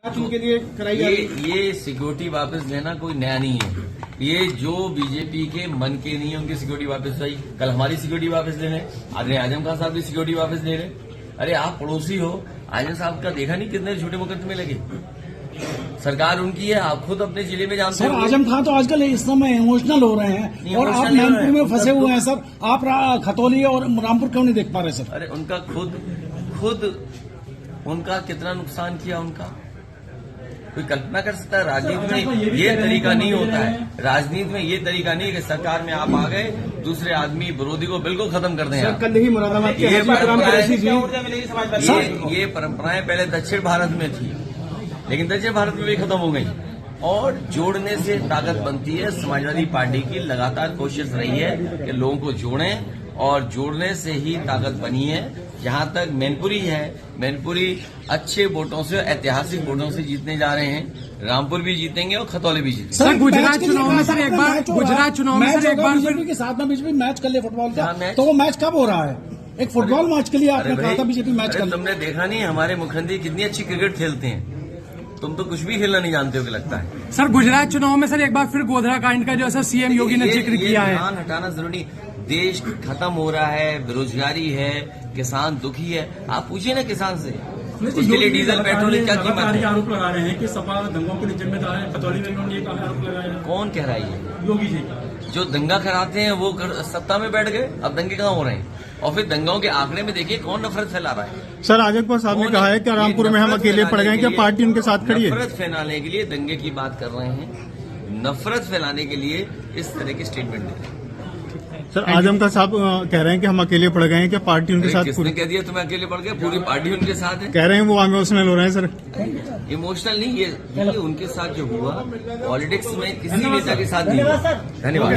उनके लिए कराई जा रही ये सिक्योरिटी वापस लेना कोई नया नहीं है। ये जो बीजेपी के मन के नहीं है उनकी सिक्योरिटी वापस आई। कल हमारी सिक्योरिटी वापस ले रहे, आदरणीय आजम खान साहब भी सिक्योरिटी वापस ले रहे। अरे आप पड़ोसी हो, आजम साहब का देखा नहीं कितने छोटे मुकदमे लगे। सरकार उनकी है, आप खुद अपने जिले में जानते सर। हो। आजम खान तो आजकल इस समय इमोशनल हो रहे हैं और आप इमोशनल मैनपुर में फंसे उनका हुए हैं सर। आप खतौली और रामपुर क्यों नहीं देख पा रहे सर? अरे उनका खुद उनका कितना नुकसान किया उनका कोई कल्पना कर सकता है। राजनीति में ये तरीका नहीं होता है। राजनीति में ये तरीका नहीं है कि सरकार में आप आ गए दूसरे आदमी विरोधी को बिल्कुल खत्म कर दें। सर कल ही मुरादाबाद के ये परंपराएं पहले दक्षिण भारत में थी, लेकिन दक्षिण भारत में भी खत्म हो गई। और जोड़ने से ताकत बनती है। समाजवादी पार्टी की लगातार कोशिश रही है कि लोगों को जोड़ें और जोड़ने से ही ताकत बनी है। जहां तक मैनपुरी है, मैनपुरी अच्छे वोटों से, ऐतिहासिक वोटों से जीतने जा रहे हैं। रामपुर भी जीतेंगे और खतौली भी जीतेंगे। सर गुजरात चुनाव में सर एक बार बीजेपी के साथ में बीजेपी मैच कर ले फुटबॉल का, तो वो मैच कब हो रहा है? एक फुटबॉल मैच के लिए आपने कहा था बीजेपी मैच कर। तुमने देखा नहीं हमारे मुख्यमंत्री कितनी अच्छी क्रिकेट खेलते हैं। तुम तो कुछ भी खेलना नहीं जानते हो कि लगता है। सर गुजरात चुनाव में सर एक बार फिर गोधरा कांड का जो है सीएम योगी ने जिक्र किया है। ध्यान हटाना जरूरी। देश खत्म हो रहा है, बेरोजगारी है, किसान दुखी है। आप पूछिए ना किसान से, उसके लिए डीजल पेट्रोल की क्या कीमत है? आरोप लगा रहे हैं कि सपा दंगों के लिए जिम्मेदार है। खतौली में उन्होंने एक आरोप लगाया है। कौन कह रहा है ये? योगी जी। जो दंगा कराते हैं वो सत्ता में बैठ गए, अब दंगे कहाँ हो रहे हैं? और फिर दंगाओं के आंकड़े में देखिए कौन नफरत फैला रहा है। सर आजम साहब ने कहा है कि रामपुर में हम अकेले पड़ गए, क्या पार्टी उनके साथ खड़ी है? नफरत फैलाने के लिए दंगे की बात कर रहे हैं, नफरत फैलाने के लिए इस तरह के स्टेटमेंट दे रहे हैं। सर आजम का साहब कह रहे हैं कि हम अकेले पड़ गए हैं, क्या पार्टी उनके साथ? किसने कह दिया तुम्हें अकेले पड़ गए? पूरी पार्टी उनके साथ है। कह रहे हैं वो इमोशनल हो रहे हैं सर। इमोशनल नहीं, ये उनके साथ जो हुआ पॉलिटिक्स में किसी नेता के साथ नहीं हुआ। धन्यवाद।